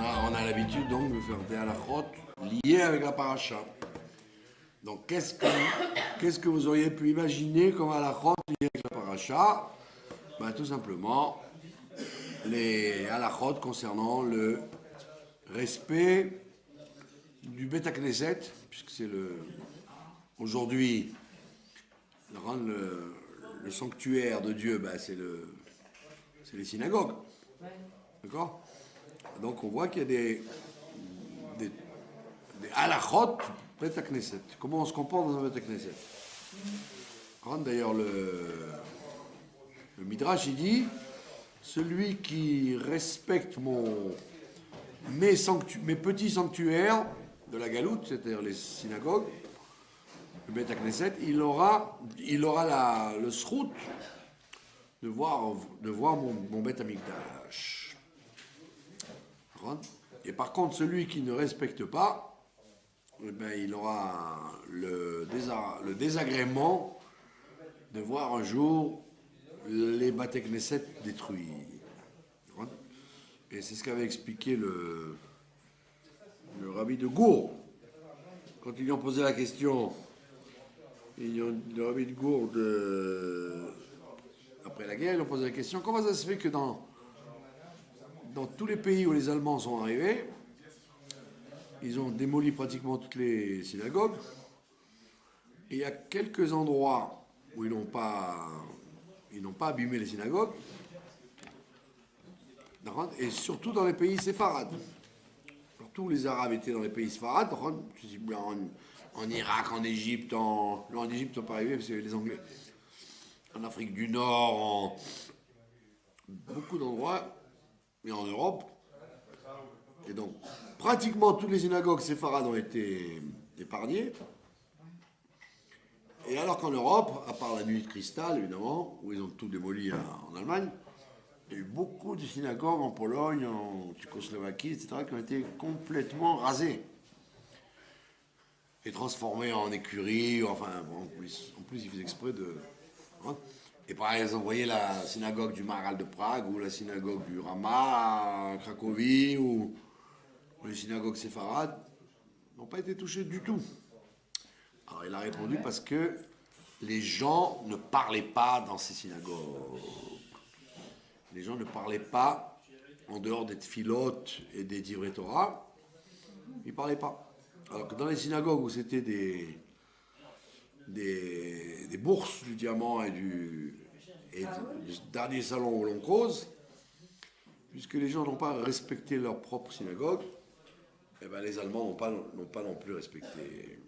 On a l'habitude donc de faire des halakhot liés avec la paracha. Donc qu'est-ce que vous auriez pu imaginer comme halakhot liés avec la paracha? Ben, tout simplement les halakhot concernant le respect du Bet Knesset, puisque c'est aujourd'hui le sanctuaire de Dieu, ben, c'est les synagogues. D'accord? Donc on voit qu'il y a des halakhot Bet Knesset. Comment on se comporte dans un Bet Knesset? D'ailleurs, le Midrash, il dit, celui qui respecte mes petits sanctuaires de la galoute, c'est-à-dire les synagogues, le Bet Knesset, il aura le srout de voir mon Bet Amikdash. Et par contre, celui qui ne respecte pas, eh ben, il aura le désagrément de voir un jour les Bet Knesset détruits. Et c'est ce qu'avait expliqué le rabbi de Gour. Quand ils lui ont posé la question, le rabbi de Gour, après la guerre, ils lui ont posé la question, comment ça se fait que dans tous les pays où les Allemands sont arrivés, ils ont démoli pratiquement toutes les synagogues, et il y a quelques endroits où ils n'ont pas abîmé les synagogues, et surtout dans les pays séfarades. Tous les Arabes étaient dans les pays séfarades, en Irak, en Égypte, en Égypte, ils ne sont pas arrivés parce que les Anglais. En Afrique du Nord, en beaucoup d'endroits, et en Europe. Et donc, pratiquement toutes les synagogues séfarades ont été épargnées. Et alors qu'en Europe, à part la nuit de cristal, évidemment, où ils ont tout démoli en Allemagne, il y a eu beaucoup de synagogues en Pologne, en Tchécoslovaquie, etc., qui ont été complètement rasées et transformées en écuries. Enfin, bon, en plus, ils faisaient exprès de. Et par exemple, vous voyez la synagogue du Maharal de Prague, ou la synagogue du Rama à Cracovie, ou les synagogues séfarades, n'ont pas été touchées du tout. Alors il a répondu parce que les gens ne parlaient pas dans ces synagogues. Les gens ne parlaient pas en dehors des tfilotes et des divrei Torah. Ils ne parlaient pas. Alors que dans les synagogues où c'était des bourses du diamant et du dernier salon où l'on cause, puisque les gens n'ont pas respecté leur propre synagogue, eh ben les Allemands n'ont pas non plus respecté.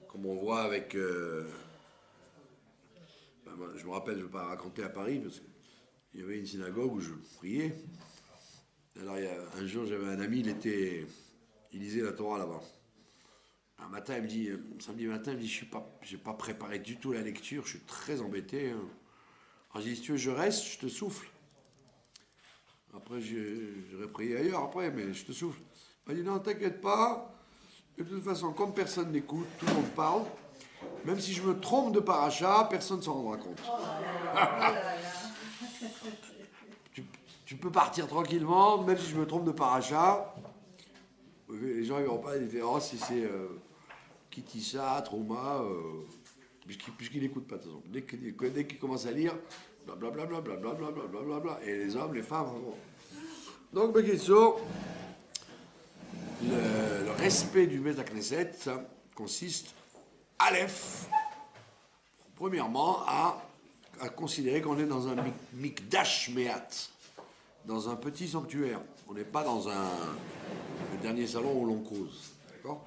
Comme on voit avec... je me rappelle, je ne vais pas raconter à Paris, parce qu'il y avait une synagogue où je priais. Alors un jour, j'avais un ami, il lisait la Torah là-bas. Un matin, il me dit, samedi matin, il me dit, je n'ai pas préparé du tout la lecture, je suis très embêté. Alors je dis, si tu veux, je reste, je te souffle. Après, j'aurais prié ailleurs après, mais je te souffle. Il m'a dit, non, t'inquiète pas. De toute façon, comme personne n'écoute, tout le monde parle. Même si je me trompe de paracha, personne ne s'en rendra compte. Tu peux partir tranquillement, même si je me trompe de paracha. Les gens ne verront pas la différence si c'est Kitissa, Trouma, puisqu'il n'écoute pas de toute façon. Dès qu'il commence à lire, blablabla, blablabla, blablabla, et les hommes, les femmes. Bon. Donc, Bekitso, le respect du Bet Knesset, ça consiste, Aleph, premièrement, à considérer qu'on est dans un mikdash meat, dans un petit sanctuaire. On n'est pas dans le dernier salon où l'on cause. D'accord?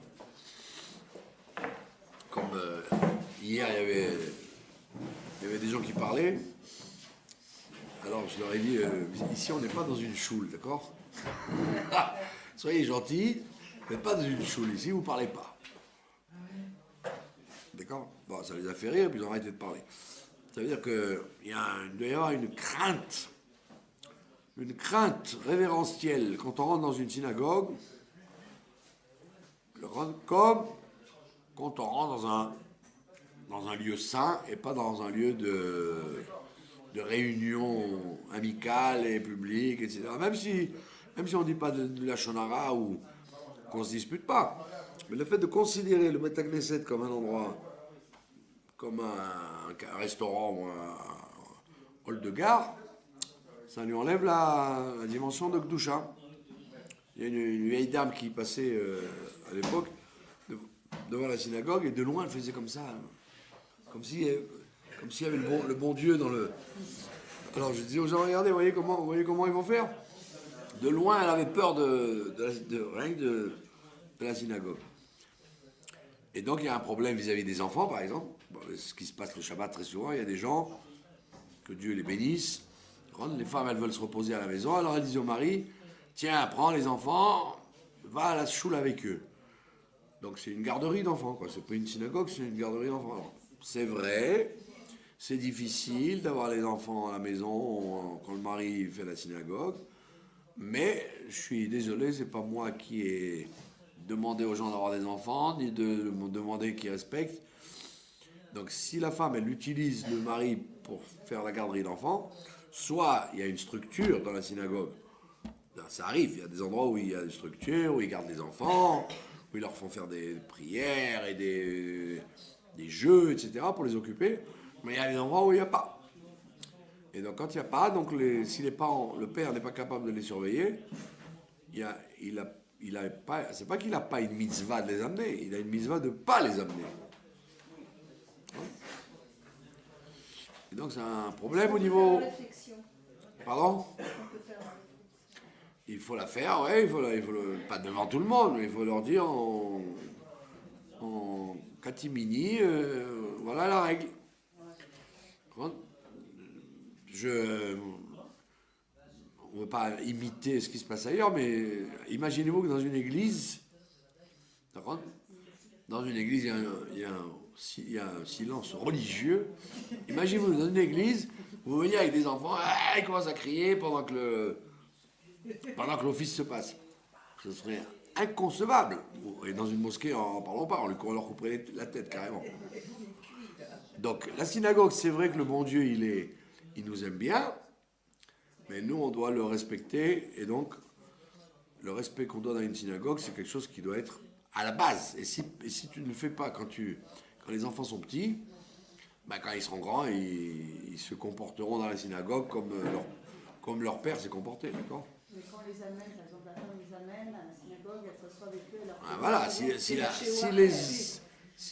Comme hier, il y avait des gens qui parlaient. Alors, je leur ai dit, ici, on n'est pas dans une choule, d'accord? Soyez gentils, vous n'êtes pas dans une choule ici, vous ne parlez pas. D'accord? Bon, ça les a fait rire, puis ils ont arrêté de parler. Ça veut dire qu'il doit y avoir une crainte révérentielle quand on rentre dans une synagogue, comme quand on rentre dans un lieu saint et pas dans un lieu de réunion amicale et publique, etc. Même si Même si on ne dit pas de la shonara ou qu'on ne se dispute pas. Mais le fait de considérer le Beth Knesset comme un endroit, comme un restaurant ou un hall de gare, ça lui enlève la dimension de Gdusha. Il y a une vieille dame qui passait à l'époque devant la synagogue et de loin elle faisait comme ça, comme s'il y avait le bon Dieu dans le. Alors je disais aux gens, regardez, vous voyez comment ils vont faire. De loin elle avait peur rien que de la synagogue. Et donc il y a un problème vis-à-vis des enfants par exemple. Bon, ce qui se passe le Shabbat très souvent, il y a des gens, que Dieu les bénisse, les femmes elles veulent se reposer à la maison, alors elles disent au mari, tiens, prends les enfants, va à la choule avec eux. Donc c'est une garderie d'enfants, quoi. C'est pas une synagogue, c'est une garderie d'enfants. Alors, c'est vrai, c'est difficile d'avoir les enfants à la maison quand le mari fait la synagogue, mais je suis désolé, c'est pas moi qui ai demandé aux gens d'avoir des enfants, ni de me demander qu'ils respectent. Donc si la femme, elle utilise le mari pour faire la garderie d'enfants, soit il y a une structure dans la synagogue. Ça arrive, il y a des endroits où il y a une structure, où ils gardent les enfants, où ils leur font faire des prières et des jeux, etc. pour les occuper. Mais il y a des endroits où il n'y a pas. Et donc quand il n'y a pas, donc si les parents, le père n'est pas capable de les surveiller, c'est pas qu'il n'a pas une mitzvah de les amener, il a une mitzvah de ne pas les amener. Et donc c'est un problème au niveau. Pardon ? Il faut la faire, ouais, pas devant tout le monde, mais il faut leur dire en catimini, voilà la règle. On ne veut pas imiter ce qui se passe ailleurs, mais imaginez-vous que dans une église, d'accord ? Dans une église, il y a un silence religieux. Imaginez-vous dans une église, vous voyez avec des enfants, ils commencent à crier pendant que l'office se passe. Ce serait inconcevable. Et dans une mosquée, en parlant pas, on leur couperait la tête carrément. Donc la synagogue, c'est vrai que le bon Dieu, il nous aime bien, mais nous, on doit le respecter. Et donc, le respect qu'on donne à une synagogue, c'est quelque chose qui doit être à la base. Et si tu ne le fais pas quand les enfants sont petits, quand ils seront grands, ils se comporteront dans la synagogue comme leur père s'est comporté, d'accord ? Mais quand on les amène, par exemple, la femme les amène à la synagogue, elle s'assoit avec eux. Voilà, si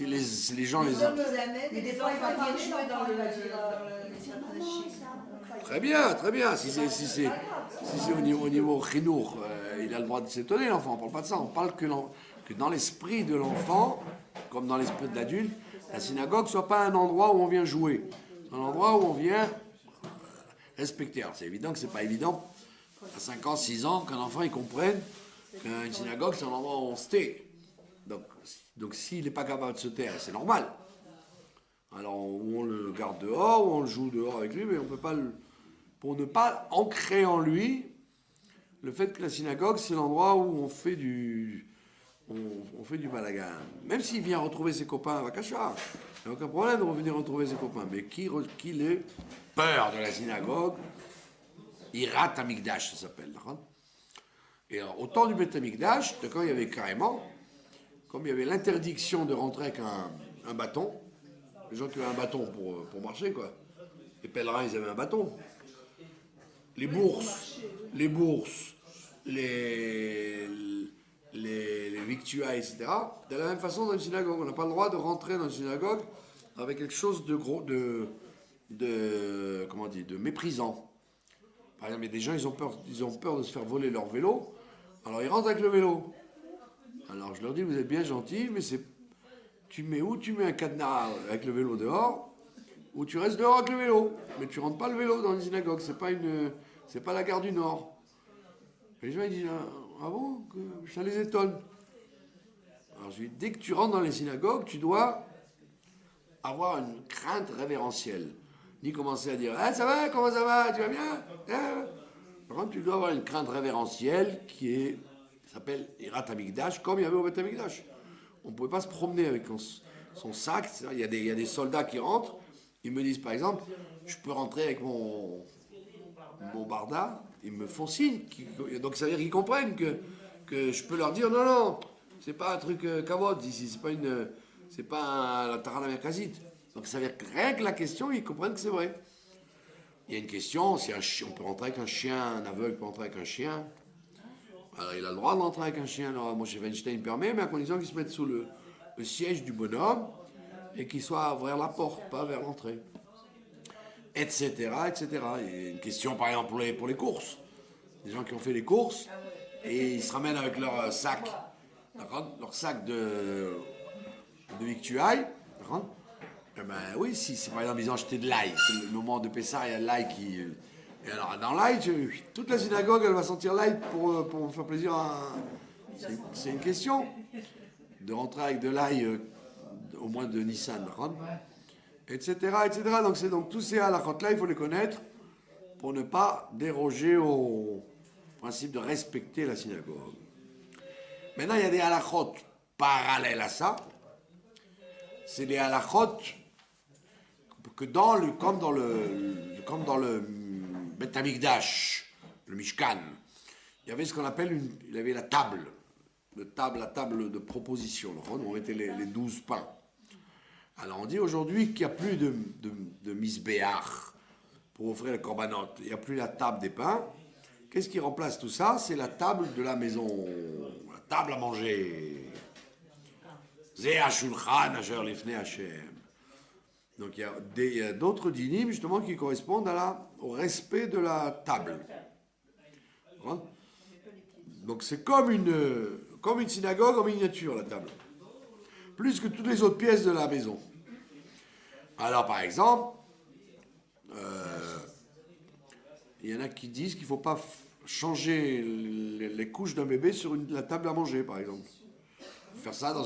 les gens les amènent. Mais des fois, ils vont venir jouer dans le. Très bien, très bien. Si c'est au niveau chinour, il a le droit de s'étonner, l'enfant. On ne parle pas de ça. On parle que dans l'esprit de l'enfant, comme dans l'esprit de l'adulte, la synagogue ne soit pas un endroit où on vient jouer. C'est un endroit où on vient respecter. Alors, c'est évident que ce n'est pas évident à 5 ans, 6 ans, qu'un enfant il comprenne qu'une synagogue, c'est un endroit où on se tait. Donc s'il n'est pas capable de se taire, c'est normal. Alors, on le garde dehors, ou on le joue dehors avec lui, mais on peut pas pour ne pas ancrer en lui le fait que la synagogue, c'est l'endroit où on fait du balagan. Même s'il vient retrouver ses copains à Vakasha, il n'y a aucun problème de revenir retrouver ses copains. Mais qu'il ait peur de la synagogue, Hirat Hamikdash, ça s'appelle. Et alors, au temps du Beth Hamikdash, d'accord, il y avait carrément, comme il y avait l'interdiction de rentrer avec un bâton, les gens qui avaient un bâton pour marcher, quoi. Les pèlerins, ils avaient un bâton. Les bourses, les victuailles, etc. De la même façon, dans une synagogue, on n'a pas le droit de rentrer dans une synagogue avec quelque chose de gros, de méprisant. Par exemple, il y a des gens, ils ont peur de se faire voler leur vélo, alors ils rentrent avec le vélo. Alors je leur dis, vous êtes bien gentils, mais tu mets un cadenas avec le vélo dehors, ou tu restes dehors avec le vélo. Mais tu rentres pas le vélo dans une synagogue, c'est pas la gare du Nord. Et les gens ils disent, ah bon, ça les étonne. Alors je dis, dès que tu rentres dans les synagogues, tu dois avoir une crainte révérentielle. Ni commencer à dire, ça va, comment ça va, tu vas bien ? Par contre, tu dois avoir une crainte révérentielle qui s'appelle Hirat Hamikdash, comme il y avait au Beth Hamikdash. On ne pouvait pas se promener avec son sac. Il y a des soldats qui rentrent. Ils me disent, par exemple, je peux rentrer avec mon barda, ils me font signe. Donc ça veut dire qu'ils comprennent que je peux leur dire non, non, c'est pas un truc kavod ici, c'est pas la Tahara Merkazit. Donc ça veut dire que rien que la question, ils comprennent que c'est vrai. Il y a une question, si on peut rentrer avec un chien, un aveugle peut rentrer avec un chien. Alors il a le droit de rentrer avec un chien. Alors Moshe Weinstein permet, mais à condition qu'il se mette sous le siège du bonhomme et qu'il soit vers la porte, pas vers l'entrée. Etc., etc. Il y a une question par exemple pour les courses. Des gens qui ont fait les courses et ils se ramènent avec leur sac, leur sac de victuailles. Eh ben oui, si par exemple ils ont acheté de l'ail, c'est le moment de Pessah, il y a de l'ail qui. Et alors dans l'ail, toute la synagogue elle va sentir l'ail pour faire plaisir à. C'est une question de rentrer avec de l'ail au moins de Nissan, etc., etc. Donc tous ces halachot là, il faut les connaître pour ne pas déroger au principe de respecter la synagogue. Maintenant, il y a des halachot parallèles à ça. C'est des halachot que comme dans le Bet Hamikdash, le Mishkan, il y avait ce qu'on appelle il y avait la table de proposition. On mettait les 12 pains. Alors on dit aujourd'hui qu'il n'y a plus de misbéach pour offrir le korbanot. Il n'y a plus la table des pains. Qu'est-ce qui remplace tout ça? C'est la table de la maison, la table à manger. Zeh hashulchan asher lifnei Hashem. Donc il y a d'autres dynimes justement qui correspondent au respect de la table. Donc c'est comme une synagogue en miniature, la table. Plus que toutes les autres pièces de la maison. Alors par exemple, il y en a qui disent qu'il ne faut pas changer les couches d'un bébé sur la table à manger, par exemple. Il faut faire ça dans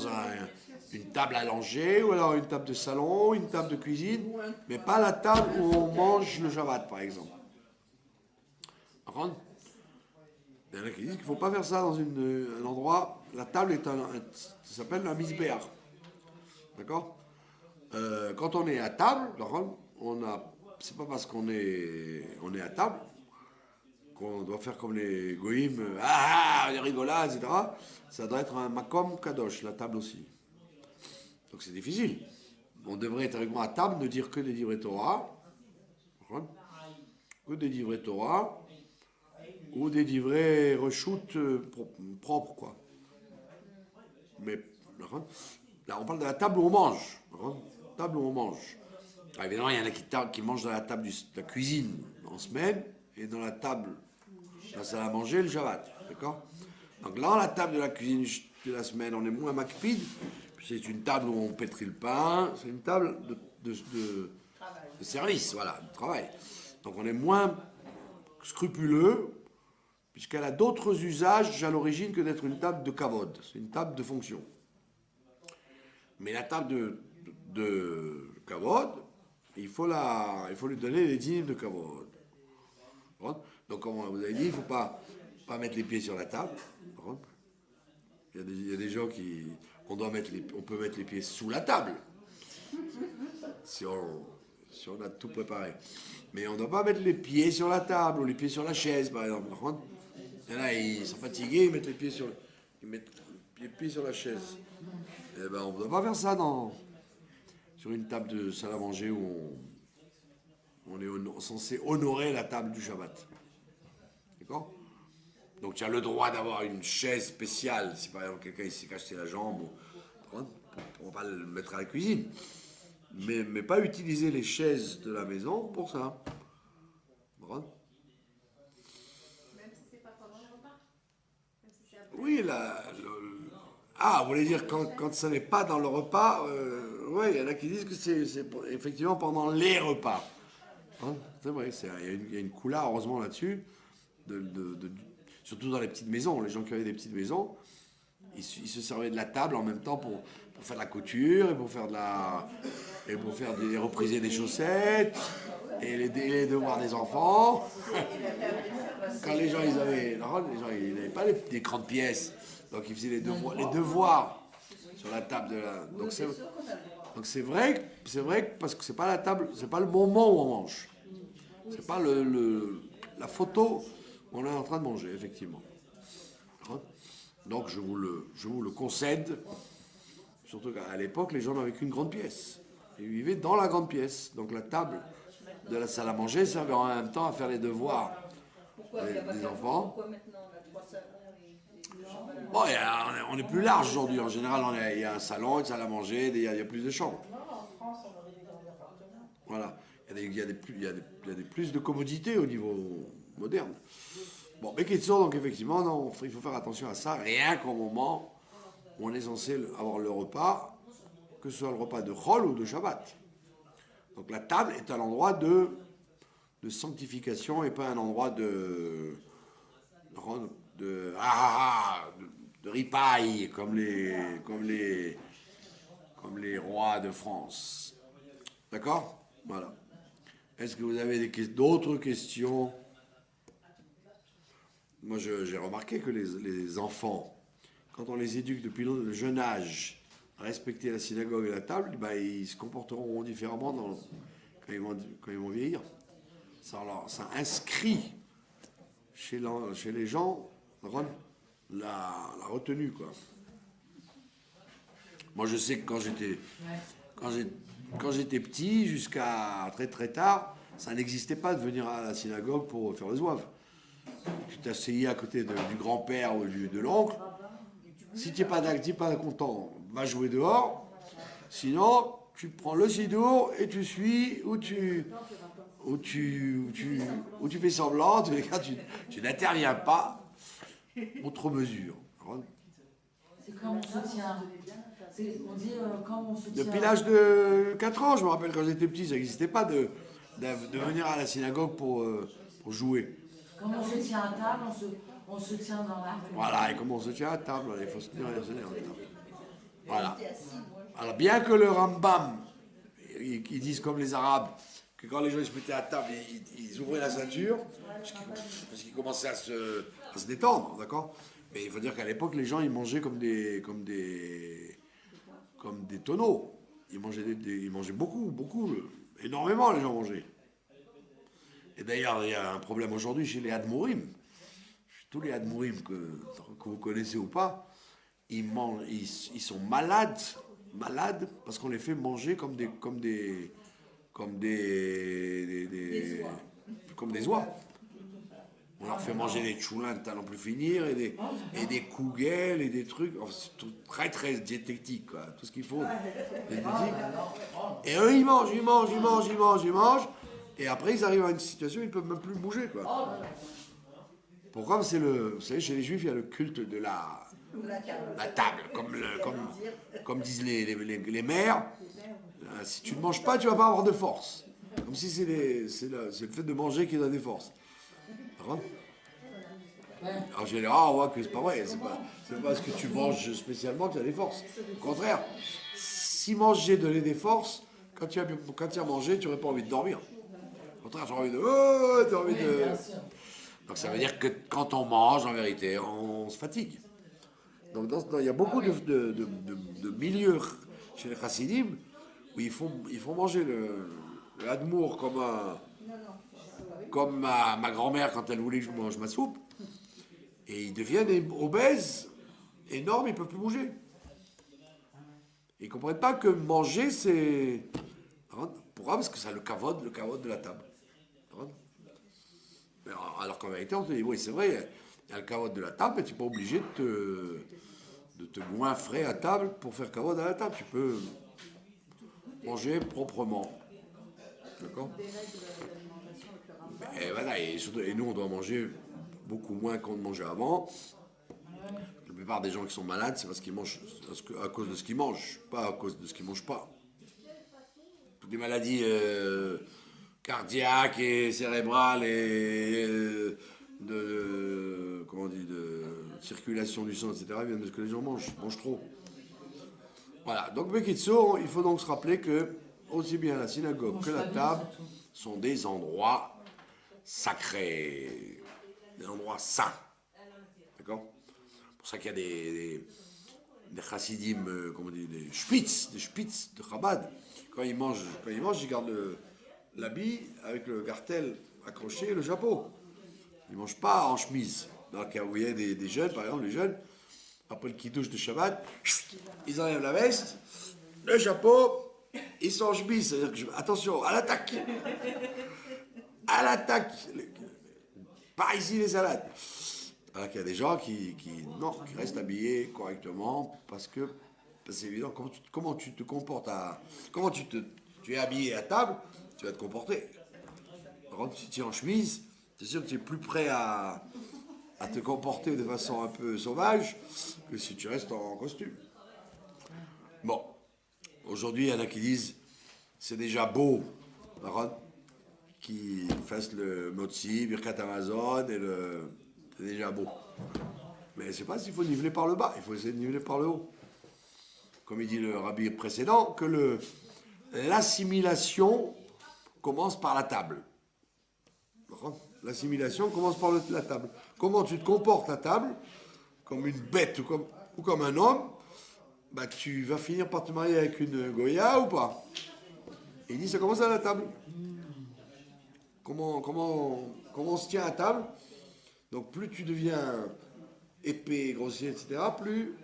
une table à langer, ou alors une table de salon, une table de cuisine, mais pas la table où on mange le Shabbat, par exemple. Il y en a qui disent qu'il ne faut pas faire ça dans un endroit. La table ça s'appelle un misbéach. D'accord? Quand on est à table, c'est pas parce qu'on est à table qu'on doit faire comme les goïms, les rigolades, etc. Ça doit être un makom kadosh, la table aussi. Donc c'est difficile. On devrait être avec moi à table, ne dire que des divrei Torah, que des divrei Torah, ou des divrei reshut propres, quoi. Mais là, on parle de la table où on mange. Table où on mange. Alors, évidemment, il y en a qui mangent dans la table de la cuisine en semaine et dans la table, la salle à manger, le Shabbat. D'accord? Donc là, la table de la cuisine de la semaine, on est moins makpid. C'est une table où on pétrit le pain. C'est une table de service, voilà, de travail. Donc on est moins scrupuleux puisqu'elle a d'autres usages à l'origine que d'être une table de kavod. C'est une table de fonction. Mais la table de kavod, il faut lui donner les dîmes de kavod. Donc, comme vous avez dit, il ne faut pas mettre les pieds sur la table. Il y a des gens on peut mettre les pieds sous la table. Si on a tout préparé. Mais on ne doit pas mettre les pieds sur la table ou les pieds sur la chaise, par exemple. Et là, ils sont fatigués, ils mettent les pieds sur la chaise. Eh ben, on ne doit pas faire ça sur une table de salle à manger où on est censé honorer la table du Shabbat. D'accord? Donc tu as le droit d'avoir une chaise spéciale, si par exemple quelqu'un s'est cassé la jambe, on ne va pas le mettre à la cuisine. Mais pas utiliser les chaises de la maison pour ça. Même si c'est pas pendant le repas? Oui, vous voulez dire quand ça n'est pas dans le repas, oui, il y en a qui disent que c'est effectivement pendant les repas. C'est vrai, il y a une coula, heureusement, là-dessus, surtout dans les petites maisons. Les gens qui avaient des petites maisons, ils se servaient de la table en même temps pour faire de la couture et pour faire repriser des chaussettes et les devoirs des enfants. Quand les gens ils n'avaient pas des grandes pièces, donc ils faisaient les devoirs sur la table donc c'est vrai parce que c'est pas la table, c'est pas le moment où on mange. C'est pas la photo, on est en train de manger, effectivement. Hein? Donc je vous le concède, surtout qu'à l'époque, les gens n'avaient qu'une grande pièce. Ils vivaient dans la grande pièce. Donc la table de la salle à manger servait en même temps à faire les devoirs des enfants. Pourquoi maintenant on a 3 salons et chambres? Bon, on est plus large aujourd'hui. En général, il y a un salon, une salle à manger, il y a plus de chambres. Non, en France, on aurait des grands appartements. Voilà. Il y a des plus de commodités au niveau moderne. Bon, mais Kitsour, donc effectivement, non, il faut faire attention à ça, rien qu'au moment où on est censé avoir le repas, que ce soit le repas de Chol ou de Shabbat. Donc la table est un endroit de sanctification et pas un endroit de ripaille comme les rois de France. D'accord? Voilà. Est-ce que vous avez d'autres questions? Moi, j'ai remarqué que les enfants, quand on les éduque depuis le jeune âge à respecter la synagogue et la table, ben, ils se comporteront différemment quand ils vont vieillir. Ça inscrit chez les gens la retenue, quoi. Moi, je sais que quand j'étais petit, jusqu'à très très tard, ça n'existait pas de venir à la synagogue pour faire le zouave. Tu t'asseyais à côté du grand-père ou de l'oncle. Si tu n'es pas content, va jouer dehors. Sinon, tu prends le sidour et tu suis ou tu fais semblant. En tous les cas, tu n'interviens pas outre mesure. C'est comme on se tient. On dit quand on se tient. Depuis l'âge de 4 ans, je me rappelle quand j'étais petit, ça n'existait pas de venir à la synagogue pour jouer. Quand on se tient à table, on se tient dans la rue. Voilà, et comment on se tient à table, il faut se tenir à la table. Voilà. Alors, bien que le Rambam, ils disent comme les Arabes, que quand les gens se mettaient à table, ils ouvraient la ceinture, parce qu'ils commençaient à se détendre, d'accord? Mais il faut dire qu'à l'époque, les gens, ils mangeaient comme des tonneaux. Ils mangeaient beaucoup, énormément, les gens mangeaient. Et d'ailleurs, il y a un problème aujourd'hui chez les Admourim. Tous les Admourim que vous connaissez ou pas, ils sont malades parce qu'on les fait manger comme des oies. On leur fait manger des tchoulins à n'en plus finir et des kougels et des trucs. Enfin, c'est tout très très diététique, quoi. Tout ce qu'il faut. Et eux, ils mangent. Et après, ils arrivent à une situation où ils ne peuvent même plus bouger, quoi. Pourquoi? Vous savez, chez les Juifs, il y a le culte de la table, comme disent les mères. Si tu ne manges pas, tu ne vas pas avoir de force. Comme si c'est le fait de manger qui donne des forces. En général, on voit que c'est pas vrai. C'est pas parce que tu manges spécialement que tu as des forces. Au contraire, si manger donnait des forces, quand tu as mangé, tu n'aurais pas envie de dormir. Au contraire, tu as envie de. Donc ça veut dire que quand on mange, en vérité, on se fatigue. Donc il y a beaucoup de milieux chez les chassidim où ils font manger le hadmour comme ma grand-mère quand elle voulait que je mange ma soupe. Et ils deviennent obèses, énormes, ils ne peuvent plus bouger. Ils ne comprennent pas que manger, c'est... Pourquoi? Parce que c'est le kavod de la table. Alors qu'en vérité, on te dit, oui, c'est vrai, il y a le kavod de la table, mais tu n'es pas obligé de te goinfrer à table pour faire kavod à la table. Tu peux manger proprement. D'accord? Et voilà, et nous, on doit manger beaucoup moins qu'on ne mangeait avant. La plupart des gens qui sont malades, c'est parce qu'ils mangent à cause de ce qu'ils mangent, pas à cause de ce qu'ils ne mangent pas. Toutes les maladies cardiaques et cérébrales et de circulation du sang, etc., viennent de ce que les gens mangent trop. Voilà, donc Bekitso, il faut donc se rappeler que aussi bien la synagogue que la table sont des endroits sacrés, des endroits saints. D'accord? C'est pour ça qu'il y a des chassidim, comment on dit, des spitz de Chabad. Quand ils mangent, ils gardent l'habit avec le gartel accroché et le chapeau. ils ne mangent pas en chemise. Donc, vous voyez des jeunes, par exemple, les jeunes, après le kiddush de Shabbat, ils enlèvent la veste, le chapeau, ils sont en chemise. C'est-à-dire que, attention, à l'attaque. À l'attaque. Pas ici les salades. Alors qu'il y a des gens qui restent habillés correctement parce que c'est évident. Comment tu te comportes tu es habillé à table, tu vas te comporter. Par contre, si tu es en chemise, c'est sûr que tu es plus prêt à te comporter de façon un peu sauvage que si tu restes en costume. Bon, aujourd'hui, il y en a qui disent c'est déjà beau, qui fassent le Motzi, Birkat Amazon c'est déjà beau. Mais c'est pas s'il faut niveler par le bas, il faut essayer de niveler par le haut. Comme il dit le rabbi précédent, que l'assimilation commence par la table. L'assimilation commence par la table. Comment tu te comportes à table, comme une bête ou comme un homme, bah tu vas finir par te marier avec une Goya ou pas. Et il dit ça commence à la table. Comment on se tient à table. Donc plus tu deviens épais, grossier, etc., plus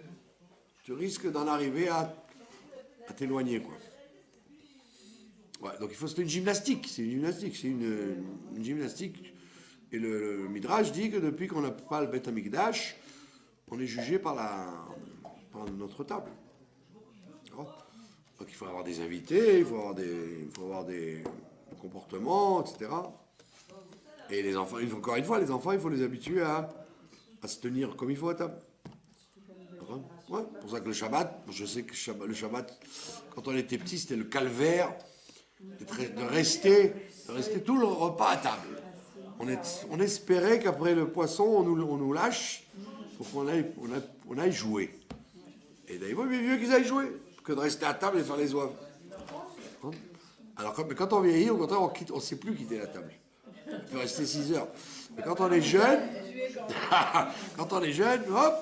tu risques d'en arriver à t'éloigner, quoi. Ouais, donc c'est une gymnastique, c'est une gymnastique. Et le Midrash dit que depuis qu'on n'a pas le Beth Amikdash, on est jugé par notre table. Donc il faut avoir des invités, il faut avoir des comportements, etc. Et les enfants, encore une fois, les enfants, il faut les habituer à se tenir comme il faut à table. Ouais, c'est pour ça que le Shabbat, je sais que le Shabbat, quand on était petit, c'était le calvaire de rester tout le repas à table. On espérait qu'après le poisson, on nous lâche pour qu'on aille jouer. Et d'ailleurs, il vaut mieux qu'ils aillent jouer que de rester à table et faire les oeufs. Alors, quand on vieillit, au contraire, on ne sait plus quitter la table. On peut rester 6 heures. Mais quand on est jeune, hop.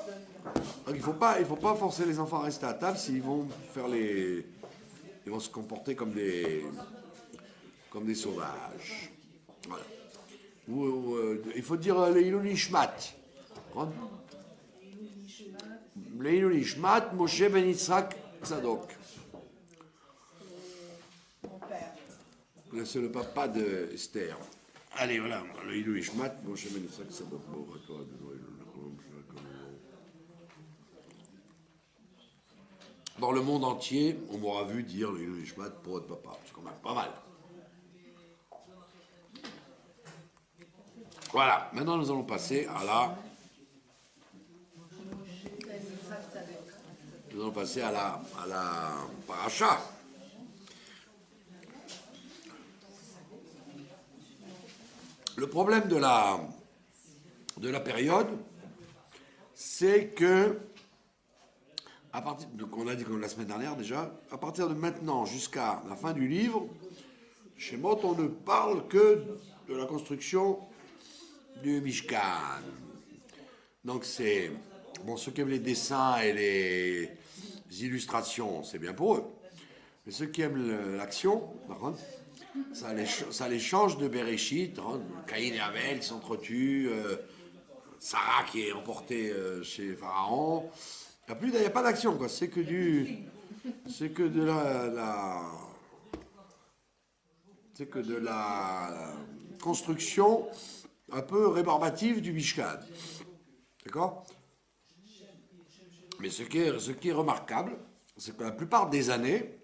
Donc il faut pas forcer les enfants à rester à table s'ils vont ils vont se comporter comme des sauvages. Voilà. Il faut dire Leilou Nishmat. Leilou Nishmat, Moshe ben Yitzhak Tzadok. C'est le papa de Esther. Allez, voilà, Leilou Nishmat, Moshe ben Yitzhak Tzadok. Dans le monde entier, on m'aura vu dire Leilou Nishmat pour votre papa. C'est quand même pas mal. Voilà, maintenant nous allons passer à la paracha. Le problème de la période, c'est que on a dit comme la semaine dernière déjà, à partir de maintenant jusqu'à la fin du livre, chez Mott, on ne parle que de la construction du Mishkan. Donc c'est... Bon, ceux qui aiment les dessins et les illustrations, c'est bien pour eux. Mais ceux qui aiment l'action, ça les change de Bereshit. Caïn et Abel qui s'entretuent, Sarah qui est emportée chez Pharaon. Il n'y a pas d'action, quoi. C'est que de la construction un peu rébarbative du Mishkan. D'accord? Mais ce qui est remarquable, c'est que la plupart des années,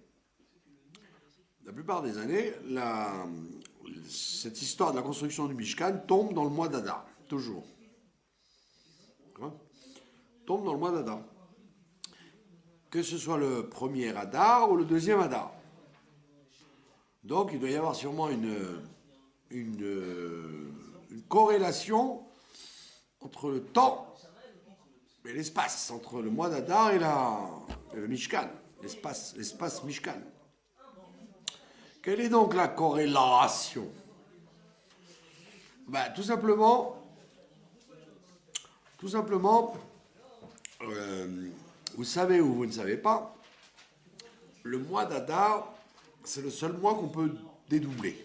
cette histoire de la construction du Mishkan tombe dans le mois d'Adar, toujours. Tombe dans le mois d'Adar. Que ce soit le premier Adar ou le deuxième Adar. Donc il doit y avoir sûrement une corrélation entre le temps et l'espace, entre le mois d'Adar et le Mishkan, l'espace Mishkan. Quelle est donc la corrélation? Tout simplement, vous savez ou vous ne savez pas, le mois d'Adar, c'est le seul mois qu'on peut dédoubler.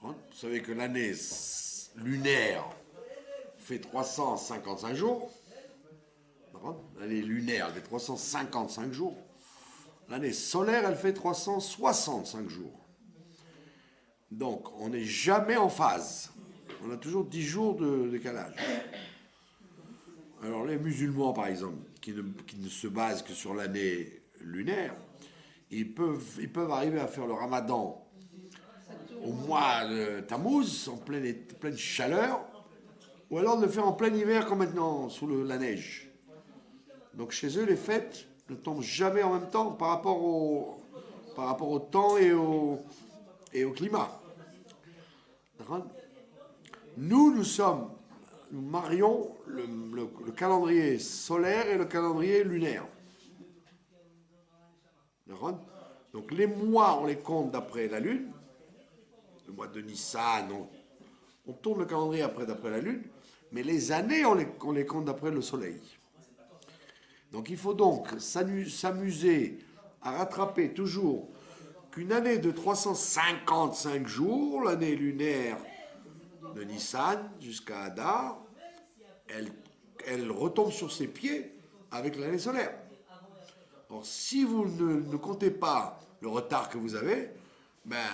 Vous savez que l'année lunaire fait 355 jours. L'année lunaire, elle fait 355 jours. L'année solaire, elle fait 365 jours. Donc, on n'est jamais en phase. On a toujours 10 jours de décalage. Alors, les musulmans, par exemple, qui ne se basent que sur l'année lunaire, ils peuvent arriver à faire le ramadan au mois de Tammuz, en pleine chaleur, ou alors de le faire en plein hiver, comme maintenant, sous la neige. Donc, chez eux, les fêtes ne tombent jamais en même temps par rapport au temps et au climat. Nous marions le calendrier solaire et le calendrier lunaire. Donc les mois, on les compte d'après la lune. Le mois de Nissan, on tourne le calendrier d'après la lune, mais les années, on les compte d'après le soleil. Donc il faut donc s'amuser à rattraper toujours qu'une année de 355 jours, l'année lunaire de Nissan jusqu'à Adar, elle retombe sur ses pieds avec l'année solaire. Alors si vous ne comptez pas le retard que vous avez, ben,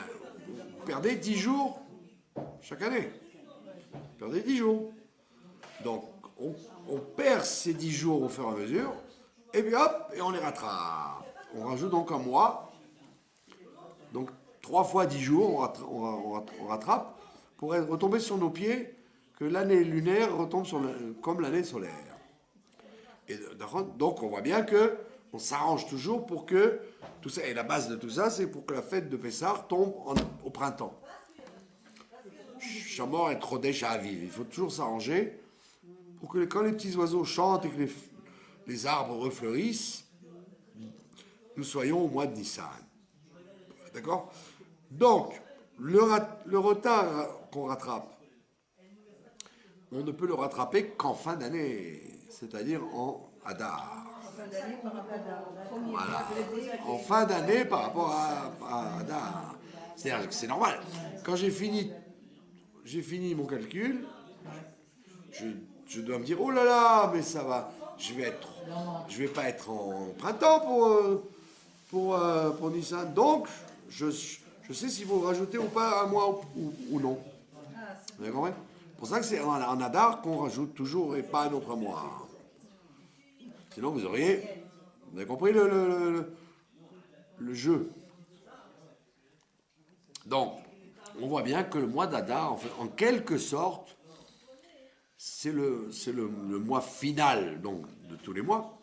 vous perdez 10 jours chaque année. Vous perdez 10 jours. Donc on perd ces 10 jours au fur et à mesure, et puis hop, et on les rattrape. On rajoute donc un mois. Donc 3 fois 10 jours, on rattrape pour retomber sur nos pieds, que l'année lunaire retombe comme l'année solaire. Et donc on voit bien que on s'arrange toujours pour que tout ça, et la base de tout ça, c'est pour que la fête de Pessah tombe au printemps. Chamor et Trodesh à Aviv. Il faut toujours s'arranger pour que quand les petits oiseaux chantent et que les arbres refleurissent, nous soyons au mois de Nissan. D'accord? Donc, le retard qu'on rattrape, on ne peut le rattraper qu'en fin d'année, c'est-à-dire en Adar. Voilà. En fin d'année par rapport à Adar. C'est-à-dire que c'est normal. Quand j'ai fini mon calcul, je dois me dire, oh là là, mais ça va, je vais pas être en printemps pour Nissan. Donc, je sais s'il faut rajouter ou pas un mois ou non. Vous avez compris? C'est pour ça que c'est en Adar qu'on rajoute toujours et pas un autre mois. Sinon, vous avez compris le jeu. Donc, on voit bien que le mois d'Adar, en quelque sorte, c'est le mois final donc, de tous les mois.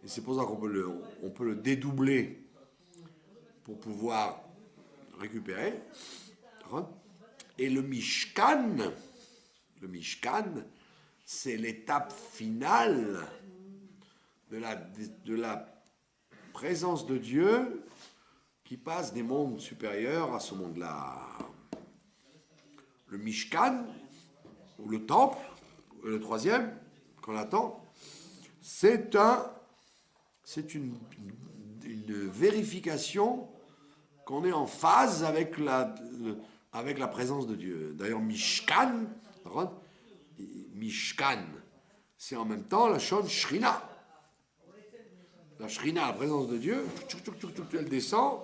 Et c'est pour ça qu'on peut le dédoubler pour pouvoir récupérer. Et le Mishkan, c'est l'étape finale de la présence de Dieu qui passe des mondes supérieurs à ce monde-là. Le Mishkan, ou le temple, le troisième, qu'on attend, c'est une vérification qu'on est en phase avec la présence de Dieu. D'ailleurs, Mishkan, c'est en même temps la chose Shrina. La Shrina, la présence de Dieu, elle descend,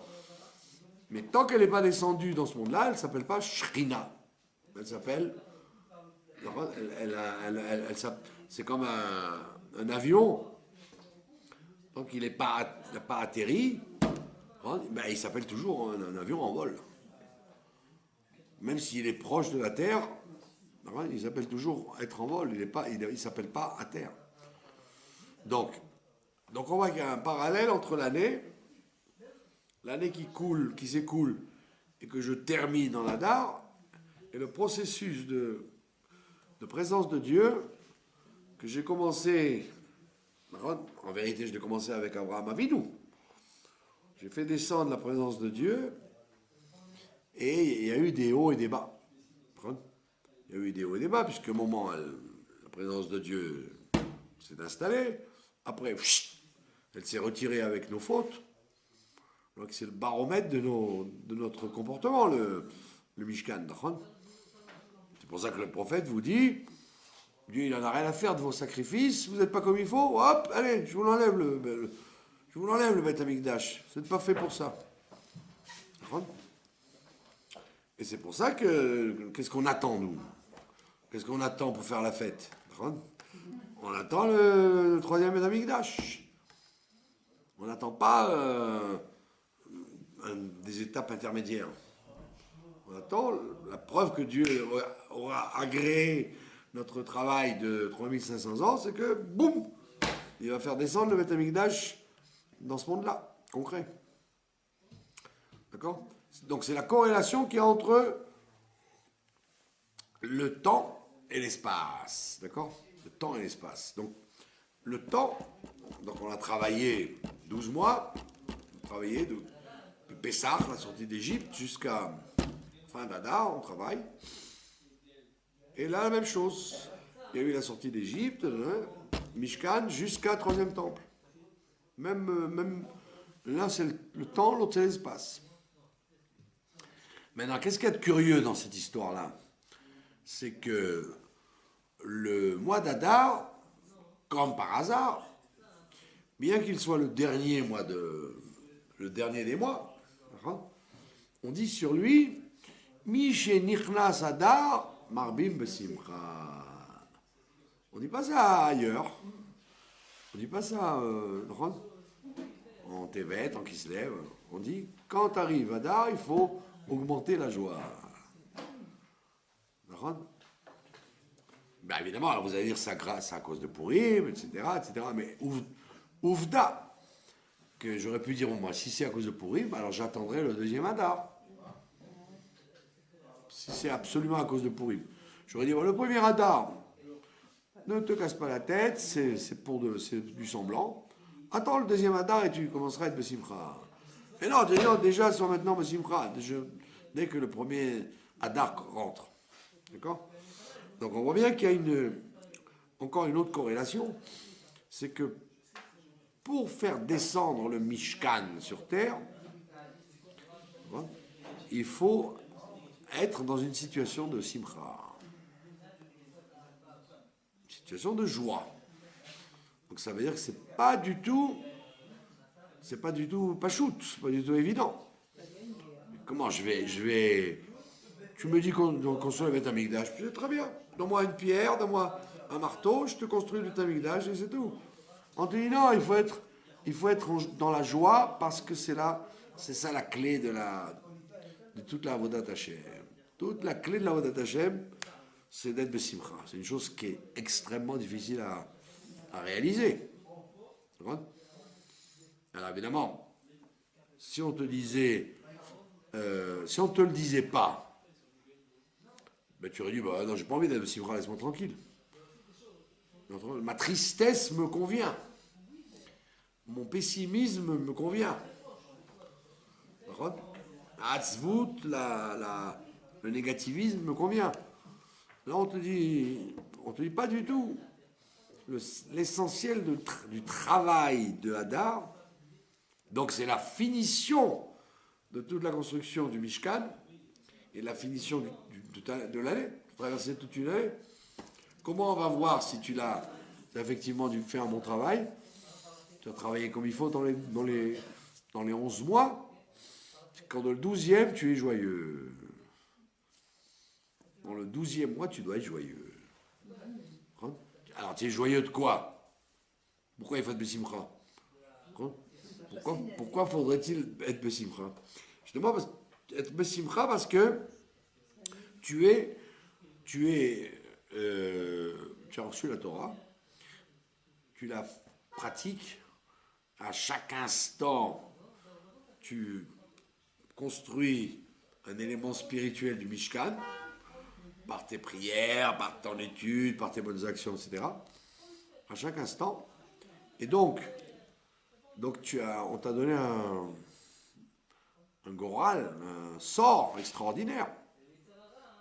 mais tant qu'elle n'est pas descendue dans ce monde-là, elle ne s'appelle pas Shrina. Elle s'appelle... c'est comme un avion. Donc il n'a pas atterri, ben, il s'appelle toujours un avion en vol. Même s'il est proche de la Terre, il s'appelle toujours être en vol, il ne s'appelle pas à terre. Donc on voit qu'il y a un parallèle entre l'année qui s'écoule et que je termine dans l'Adar, et le processus de présence de Dieu que j'ai commencé, en vérité je l'ai commencé avec Abraham Avinu. J'ai fait descendre la présence de Dieu et il y a eu des hauts et des bas. Il y a eu des hauts et des bas, puisqu'à un moment, la présence de Dieu s'est installée. Après, elle s'est retirée avec nos fautes. Donc c'est le baromètre de notre comportement, le Mishkan. C'est pour ça que le prophète vous dit, Dieu il n'en a rien à faire de vos sacrifices, vous n'êtes pas comme il faut, hop, allez, je vous l'enlève le Beth Amikdash. Vous n'êtes pas fait pour ça. Et c'est pour ça que, qu'est-ce qu'on attend, nous? Qu'est-ce qu'on attend pour faire la fête? On attend le troisième Beth Amikdash. On n'attend pas des étapes intermédiaires. On attend la preuve que Dieu aura agréé notre travail de 3500 ans, c'est que, boum, il va faire descendre le Beth Amikdash dans ce monde-là, concret. D'accord? Donc c'est la corrélation qu'il y a entre le temps et l'espace. D'accord? Le temps et l'espace. Donc, le temps, donc on a travaillé 12 mois, on a travaillé de Pessah, la sortie d'Égypte, jusqu'à fin d'Adar, on travaille. Et là, la même chose. Il y a eu la sortie d'Égypte, Mishkan, jusqu'à troisième temple. Même l'un c'est le temps, l'autre c'est l'espace. Maintenant, qu'est-ce qu'il y a de curieux dans cette histoire-là? C'est que le mois d'Adar, comme par hasard, bien qu'il soit le dernier des mois, on dit sur lui, Mishe Nichnas Adar, Marbim Besimcha. On dit pas ça ailleurs. On dit pas ça en Tevet, en Kislev. On dit, quand arrive Adar, il faut augmenter la joie. Ben évidemment, alors vous allez dire ça grâce à cause de Purim, etc., etc. Mais ouvda, que j'aurais pu dire, moi, si c'est à cause de Purim, alors j'attendrai le deuxième Adar. Si c'est absolument à cause de Purim. J'aurais dit, le premier Adar, ne te casse pas la tête, c'est du semblant. Attends le deuxième Adar et tu commenceras à être Besimcha. Mais non, déjà, sont maintenant Besimcha, dès que le premier Adar rentre. D'accord? Donc on voit bien qu'il y a encore une autre corrélation, c'est que pour faire descendre le Mishkan sur terre, il faut être dans une situation de simcha, une situation de joie. Donc ça veut dire que c'est pas du tout pachout, c'est pas du tout évident. Comment je vais tu me dis qu'on construit le Beth Amikdash, c'est très bien. Donne-moi une pierre, donne-moi un marteau, je te construis le Beth Amikdash et c'est tout. On te dit non, il faut être dans la joie parce que c'est ça la clé de toute la Avodat Hashem. Toute la clé de la Avodat Hashem, c'est d'être Besimcha. C'est une chose qui est extrêmement difficile à réaliser. Alors évidemment, si on te le disait pas, ben tu aurais dit, bah non, j'ai pas envie d'être Besimcha, laisse-moi tranquille. Ma tristesse me convient. Mon pessimisme me convient. Atzvut, le négativisme me convient. Là, on te dit pas du tout. L'essentiel du travail de Hadar, donc c'est la finition de toute la construction du Mishkan et la finition de l'année, traverser toute une année. Comment on va voir si tu as effectivement dû faire un bon travail? Tu as travaillé comme il faut dans les 11 mois. Quand dans le 12e, tu es joyeux. Dans le 12e mois, tu dois être joyeux. Alors, tu es joyeux de quoi? Pourquoi il faut être Besimcha? Pourquoi faudrait-il être Besimcha? Justement, être Besimcha parce que tu as reçu la Torah, tu la pratiques, à chaque instant, tu construis un élément spirituel du Mishkan, par tes prières, par ton étude, par tes bonnes actions, etc. À chaque instant. Et donc on t'a donné un goral, un sort extraordinaire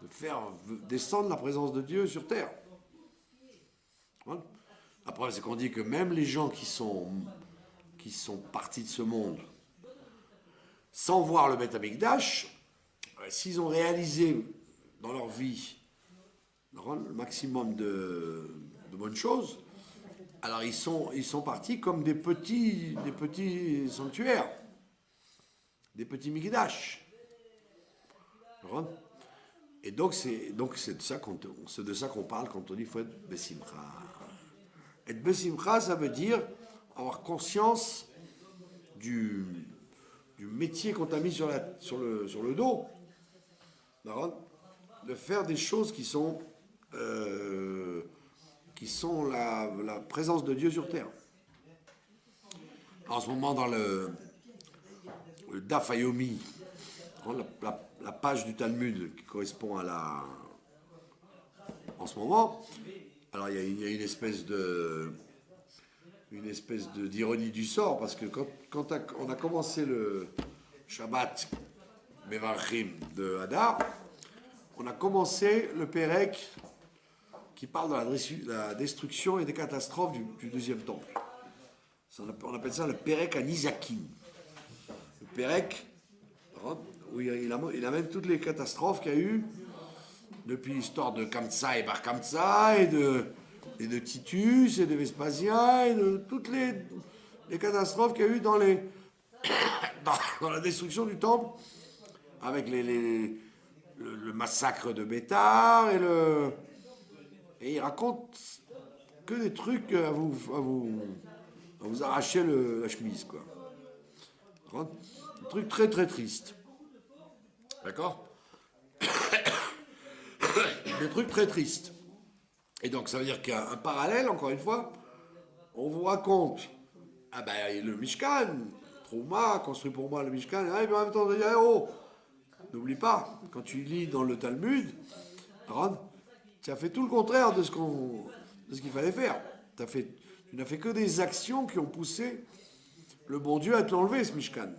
de faire descendre la présence de Dieu sur terre. Voilà. Après, c'est qu'on dit que même les gens qui sont partis de ce monde sans voir le Beth Amikdash, s'ils ont réalisé dans leur vie le maximum de bonnes choses. Alors ils sont partis comme des petits sanctuaires, des petits mikdash. Et donc c'est de ça qu'on parle quand on dit qu'il faut être besimcha. Être besimcha, ça veut dire avoir conscience du métier qu'on t'a mis sur le dos. De faire des choses qui sont la présence de Dieu sur terre. En ce moment, dans le Daf Hayomi, la page du Talmud qui correspond à la... En ce moment, alors il y a une espèce d'ironie du sort, parce que quand on a commencé le Shabbat Mevarchim de Hadar, on a commencé le Pérec qui parle de la destruction et des catastrophes du deuxième temple. On appelle ça le Pérec à Nizakim. Le Pérec, où il amène toutes les catastrophes qu'il y a eu depuis l'histoire de Kamsa et Bar Kamsa et de Titus et de Vespasien et de toutes les catastrophes qu'il y a eu dans la destruction du temple, avec le massacre de Bétar et il raconte que des trucs à vous arracher la chemise, quoi. Un truc très très triste. D'accord? Des trucs très tristes. Et donc ça veut dire qu'il y a un parallèle, encore une fois. On vous raconte, le Mishkan, Trouma, construit pour moi le Mishkan, et en même temps on dit, oh, n'oublie pas, quand tu lis dans le Talmud, tu as fait tout le contraire de ce qu'il fallait faire. Tu n'as fait que des actions qui ont poussé le bon Dieu à te l'enlever, ce Mishkan.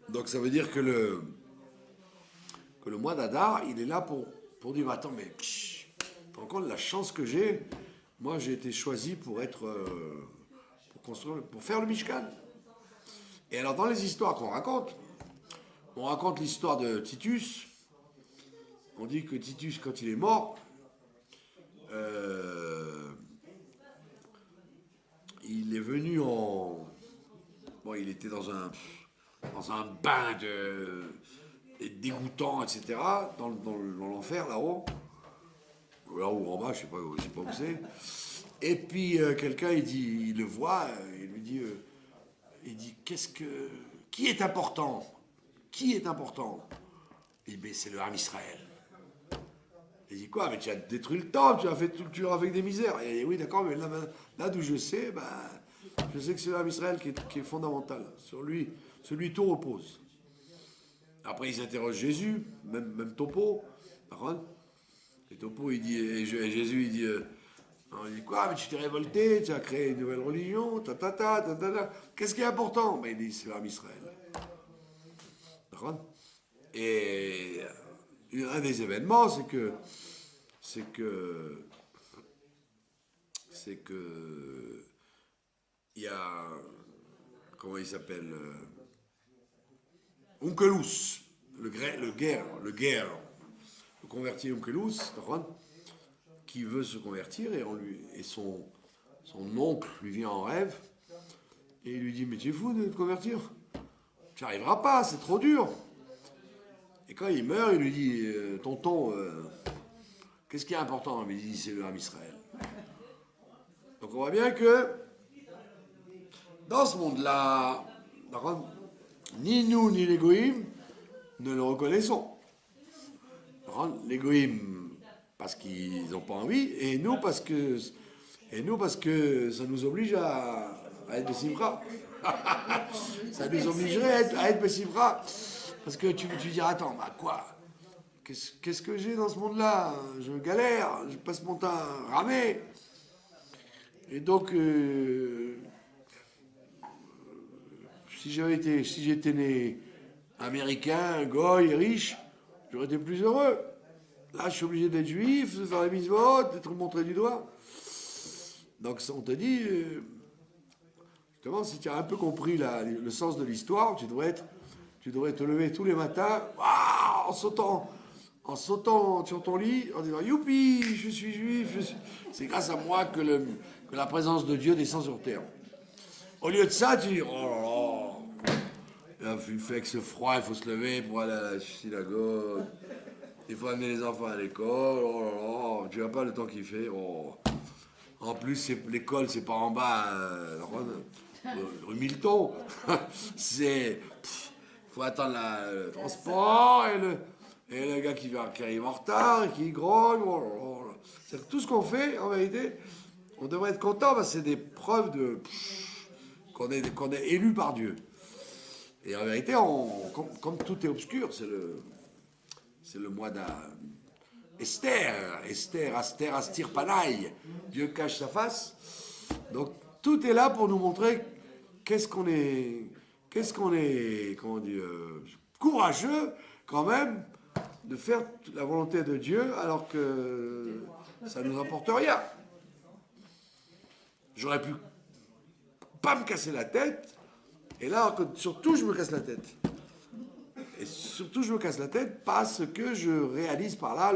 Donc ça veut dire que le mois d'Adar, il est là pour dire, attends, mais tu te rends compte de la chance que j'ai? Moi, j'ai été choisi pour faire le Mishkan. Et alors, dans les histoires qu'on raconte, on raconte l'histoire de Titus. On dit que Titus, quand il est mort, il est venu il était dans un bain dégoûtant, etc., dans l'enfer, là-haut. Là-haut, en bas, je sais pas où c'est. Et puis, quelqu'un, il le voit, il lui dit... il dit, qui est important? Qui est important? Il dit, c'est le Ham Israël. Il dit, quoi? Mais tu as détruit le temple, tu leur as fait des misères. Et il dit, oui, d'accord, mais là d'où je sais que c'est le Ham Israël qui est fondamental. Sur lui tout repose. Après, il s'interroge Jésus, même Topo. Et Topo, il dit, et Jésus, il dit quoi? Mais tu t'es révolté, tu as créé une nouvelle religion, Qu'est-ce qui est important? Mais il dit, c'est l'âme Israël. Et un des événements, c'est que il y a, comment il s'appelle, Onkelos, le converti Onkelos, qui veut se convertir, et son oncle lui vient en rêve et il lui dit, mais tu es fou de te convertir, tu n'y arriveras pas, c'est trop dur. Et quand il meurt, il lui dit, tonton, qu'est-ce qui est important? Il dit, c'est le Ham Israël. Donc on voit bien que dans ce monde-là, ni nous ni les goïms ne le reconnaissons. Les goïms parce qu'ils n'ont pas envie, et nous parce que ça nous oblige à être besimcha. Ça nous obligerait à être besimcha. Parce que tu diras, attends, quoi? Qu'est-ce que j'ai dans ce monde-là? Je galère, je passe mon temps à ramer. Et donc, si j'étais né américain, goy, riche, j'aurais été plus heureux. Là, je suis obligé d'être juif, de faire les mitzvot, d'être montré du doigt. Donc, on te dit, justement, si tu as un peu compris le sens de l'histoire, tu devrais te lever tous les matins, en sautant en sautant sur ton lit, en disant youpi, je suis juif, c'est grâce à moi que la présence de Dieu descend sur terre. Au lieu de ça, tu dis oh là là, il fait avec ce froid, il faut se lever pour aller à la synagogue, il faut amener les enfants à l'école, oh là là, tu vois pas le temps qu'il fait. Oh. En plus, l'école, c'est pas en bas, rue Milton. Il faut attendre le transport et le gars qui arrive en retard et qui grogne. C'est tout ce qu'on fait, en vérité, on devrait être content parce que c'est des preuves qu'on est élu par Dieu. Et en vérité, comme tout est obscur, c'est le mois Esther, Aster, Astir, Panaï. Dieu cache sa face. Donc tout est là pour nous montrer qu'est-ce qu'on est, comment on dit, courageux quand même de faire la volonté de Dieu alors que ça ne nous apporte rien. J'aurais pu pas me casser la tête, et là surtout je me casse la tête. Et surtout, je me casse la tête parce que je réalise par là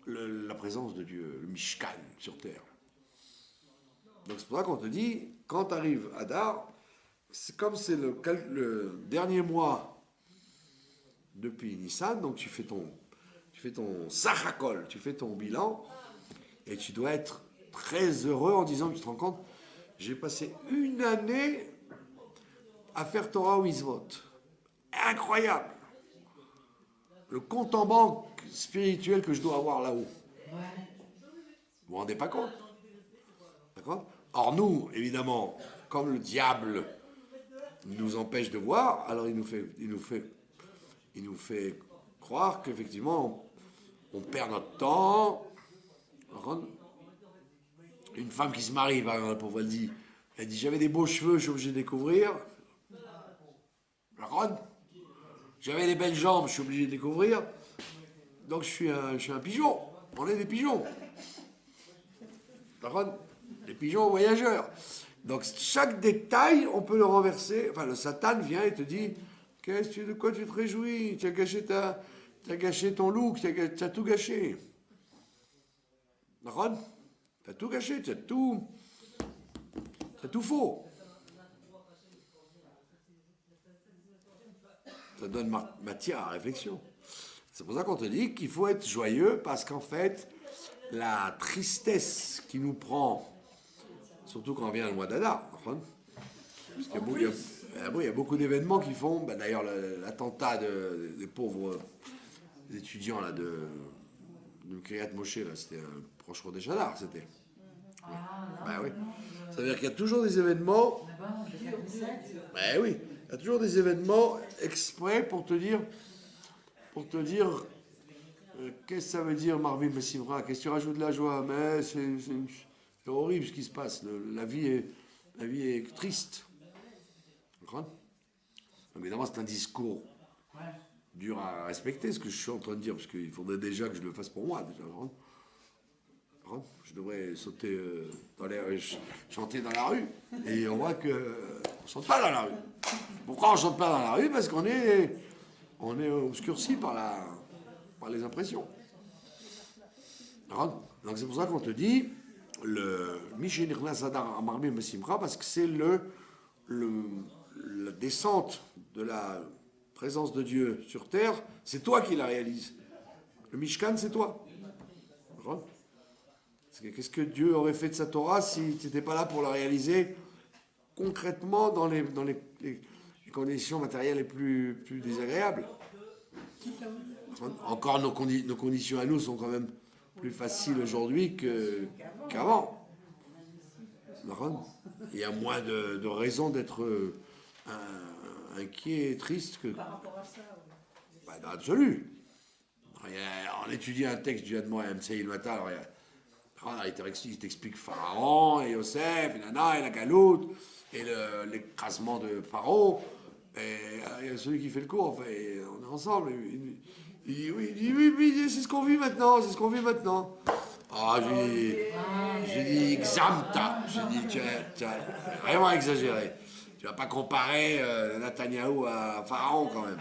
la présence de Dieu, le Mishkan sur terre. Donc c'est pour ça qu'on te dit, quand tu arrives à Adar, c'est comme c'est le dernier mois depuis Nissan, donc tu fais ton Sachakol, tu fais ton bilan, et tu dois être très heureux en disant que tu te rends compte, j'ai passé une année à faire Torah ou Mitzvot. Incroyable. Le compte en banque spirituel que je dois avoir là-haut. Vous vous rendez pas compte? D'accord? Or nous, évidemment, comme le diable nous empêche de voir, alors il nous fait croire qu'effectivement on perd notre temps. Une femme qui se marie, par exemple, la pauvre, elle dit j'avais des beaux cheveux, je suis obligé de découvrir. J'avais des belles jambes, je suis obligé de découvrir. Donc je suis un pigeon. On est des pigeons. Des pigeons voyageurs. Donc chaque détail, on peut le renverser. Enfin, le Satan vient et te dit de quoi tu te réjouis? Tu as gâché ton look, tu as tout gâché. Tu as tout gâché, tu as tout faux. Ça donne matière à réflexion. C'est pour ça qu'on te dit qu'il faut être joyeux, parce qu'en fait, la tristesse qui nous prend, surtout quand vient le mois d'Adar, parce qu'il y a beaucoup d'événements qui font, d'ailleurs l'attentat des pauvres étudiants là, de Kriyat Moshe, là, c'était proche Chodesh Adar, c'était. Oui. Ça veut dire qu'il y a toujours des événements. Oui. Il y a toujours des événements exprès pour te dire qu'est-ce que ça veut dire Marvin Messimra, qu'est-ce que tu rajoutes de la joie, mais c'est horrible ce qui se passe, la vie est triste. Donc, évidemment, c'est un discours dur à respecter, ce que je suis en train de dire, parce qu'il faudrait déjà que je le fasse pour moi, déjà. Je devrais sauter dans l'air, chanter dans la rue, et on voit qu'on ne chante pas dans la rue. Pourquoi on ne chante pas dans la rue? Parce qu'on est obscurci par les impressions. Donc c'est pour ça qu'on te dit le Mishénirnas Adar Amarmé Messimra, parce que c'est la descente de la présence de Dieu sur terre, c'est toi qui la réalises. Le Mishkan, c'est toi. Qu'est-ce que Dieu aurait fait de sa Torah si tu n'étais pas là pour la réaliser concrètement dans les conditions matérielles les plus désagréables? Encore nos conditions à nous sont quand même plus faciles aujourd'hui qu'avant. Il y a moins de raisons d'être inquiet et triste que... Par rapport à ça, oui. Dans l'absolu. On étudie un texte du Admor M.C. le matin, alors il t'explique Pharaon et Yosef, et Nana, et la galoute, et l'écrasement de Pharaon. Et il y a celui qui fait le cours, enfin, on est ensemble. Il dit oui, c'est ce qu'on vit maintenant, Ah, j'ai dit, examta. J'ai dit, tu as vraiment exagéré. Tu vas pas comparer Netanyahou à Pharaon quand même.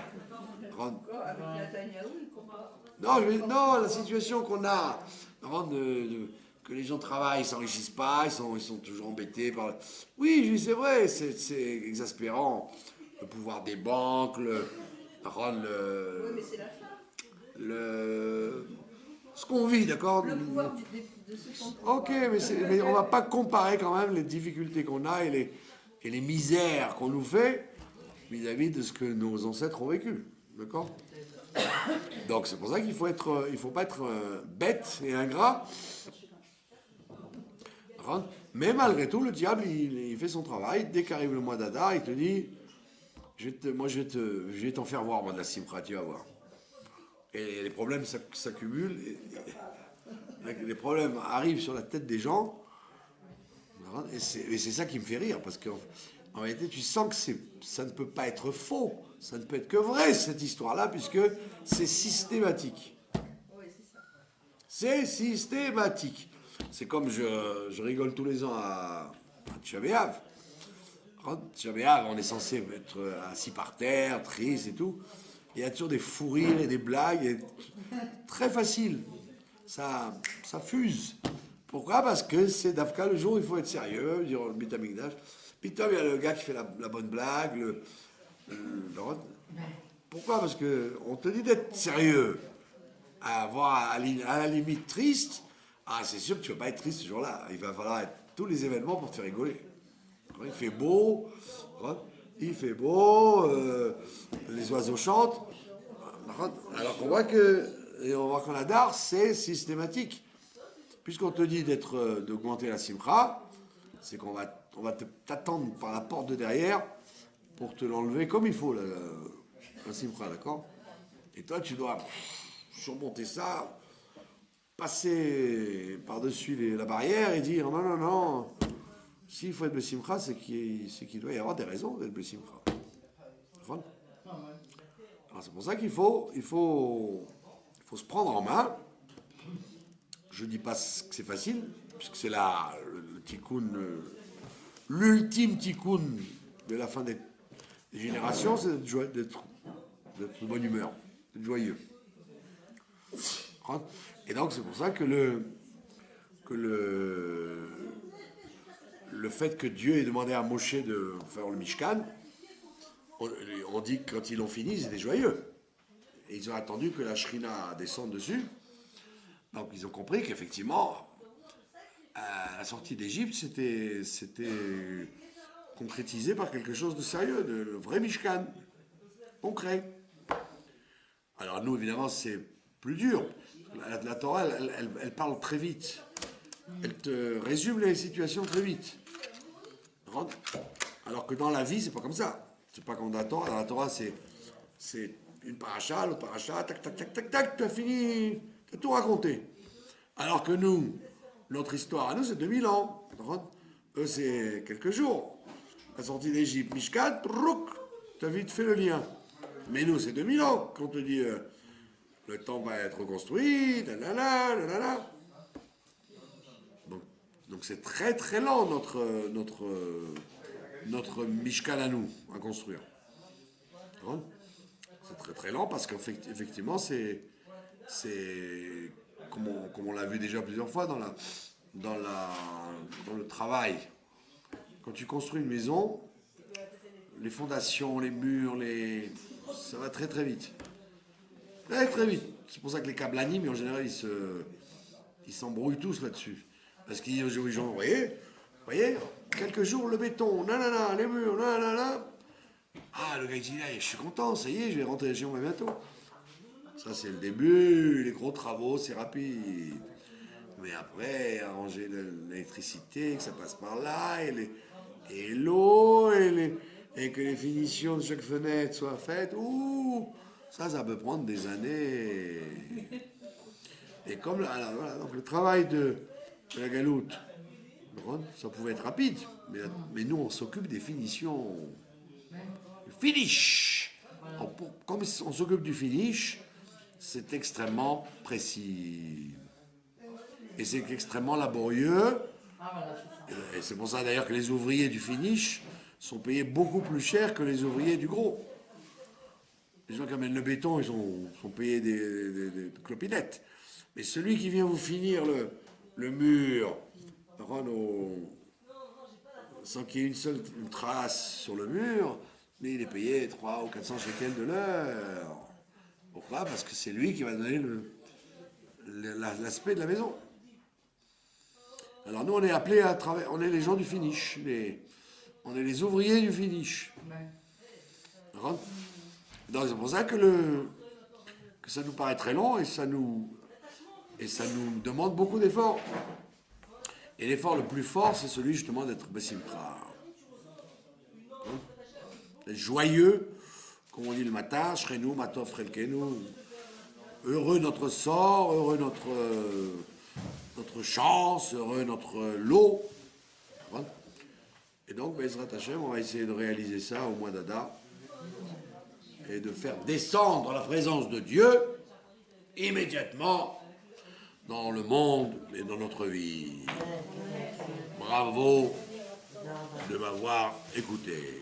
Encore avec Netanyahou, il compare. Non, la situation qu'on a, que les gens travaillent, ils s'enrichissent pas, ils sont toujours embêtés par. Oui, je dis, c'est vrai, c'est exaspérant. Le pouvoir des banques, Oui, mais c'est la fin. ce qu'on vit, d'accord. Le pouvoir de ceux qui ont le pouvoir. Ok, mais on va pas comparer quand même les difficultés qu'on a et les misères qu'on nous fait vis-à-vis de ce que nos ancêtres ont vécu, d'accord. Donc c'est pour ça qu'il faut pas être bête et ingrat. Mais malgré tout, le diable, il fait son travail. Dès qu'arrive le mois d'Adar, il te dit, je vais t'en faire voir, moi, de la simcha, tu vas voir. Et les problèmes s'accumulent. Les problèmes arrivent sur la tête des gens. Et c'est ça qui me fait rire, parce qu'en réalité, tu sens que ça ne peut pas être faux. Ça ne peut être que vrai, cette histoire-là, puisque c'est systématique. Oui, c'est ça. C'est systématique. C'est comme je rigole tous les ans à Tisha B'Av. Tisha B'Av, on est censé être assis par terre, triste et tout. Il y a toujours des fous rires et des blagues. Et très facile. Ça fuse. Pourquoi? Parce que c'est Dafka, le jour où il faut être sérieux, dire le Beit Hamikdash. Puis il y a le gars qui fait la bonne blague. Pourquoi? Parce qu'on te dit d'être sérieux. À la limite triste. Ah, c'est sûr que tu ne vas pas être triste ce jour-là. Il va falloir être tous les événements pour te faire rigoler. Il fait beau. Les oiseaux chantent. Alors qu'on voit qu'en Adar, c'est systématique. Puisqu'on te dit d'augmenter la simcha, c'est qu'on va t'attendre par la porte de derrière pour te l'enlever comme il faut, la simcha, d'accord? Et toi, tu dois surmonter ça, passer par-dessus la barrière et dire non, s'il faut être besimcha, c'est qu'il doit y avoir des raisons d'être besimcha. Alors c'est pour ça qu'il faut se prendre en main. Je ne dis pas que c'est facile, puisque c'est le tikkun, l'ultime tikkun de la fin des générations, c'est d'être de bonne humeur, d'être joyeux. Et donc c'est pour ça que le fait que Dieu ait demandé à Moshe de faire le Mishkan, on dit que quand ils l'ont fini, ils étaient joyeux. Et ils ont attendu que la Shrina descende dessus. Donc ils ont compris qu'effectivement, la sortie d'Égypte, c'était concrétisé par quelque chose de sérieux, le vrai Mishkan, concret. Alors nous, évidemment, c'est plus dur. La Torah, elle parle très vite. Elle te résume les situations très vite. Alors que dans la vie, c'est pas comme ça. C'est pas comme dans la Torah. Dans la Torah, c'est une paracha, l'autre paracha, tac, tac, tac, tac, tac, tu as fini, tu as tout raconté. Alors que nous, notre histoire à nous, c'est 2000 ans. Eux, c'est quelques jours. La sortie d'Égypte, Mishkan, tu as vite fait le lien. Mais nous, c'est 2000 ans. Quand on te dit le temps va être reconstruit, nanana. Donc c'est très très lent notre Mishkan à nous, à construire. C'est très très lent parce qu'effectivement c'est comme on l'a vu déjà plusieurs fois dans le travail. Quand tu construis une maison, les fondations, les murs, ça va très très vite. Très très vite. C'est pour ça que les câbles animent, en général, ils s'embrouillent tous là-dessus. Parce qu'ils disent aux gens, vous voyez, quelques jours, le béton, nanana, les murs, nanana. Ah, le gars il dit, je suis content, ça y est, je vais rentrer chez moi bientôt. Ça, c'est le début, les gros travaux, c'est rapide. Mais après, arranger l'électricité, que ça passe par là, et l'eau, et que les finitions de chaque fenêtre soient faites, ça peut prendre des années. Et comme voilà, donc le travail de la galoute, ça pouvait être rapide, mais nous, on s'occupe des finitions. Finish. Comme on s'occupe du finish, c'est extrêmement précis. Et c'est extrêmement laborieux. Et c'est pour ça d'ailleurs que les ouvriers du finish sont payés beaucoup plus cher que les ouvriers du gros. Les gens qui amènent le béton, ils sont payés des clopinettes. Mais celui qui vient vous finir le mur, sans qu'il y ait une trace sur le mur, mais il est payé 300 ou 400 shekels de l'heure. Pourquoi? Parce que c'est lui qui va donner l'aspect de la maison. Alors nous, on est appelés à travailler, on est les gens du finish, on est les ouvriers du finish. Donc c'est pour ça que ça nous paraît très long et ça nous demande beaucoup d'efforts. Et l'effort le plus fort, c'est celui justement d'être Bessimcha. Joyeux, comme on dit le matin, Shrenu, Matov, Chelkenu. Heureux notre sort, heureux notre chance, heureux notre lot. Et donc, Bezrat Hashem, on va essayer de réaliser ça au mois d'Adar et de faire descendre la présence de Dieu immédiatement dans le monde et dans notre vie. Bravo de m'avoir écouté.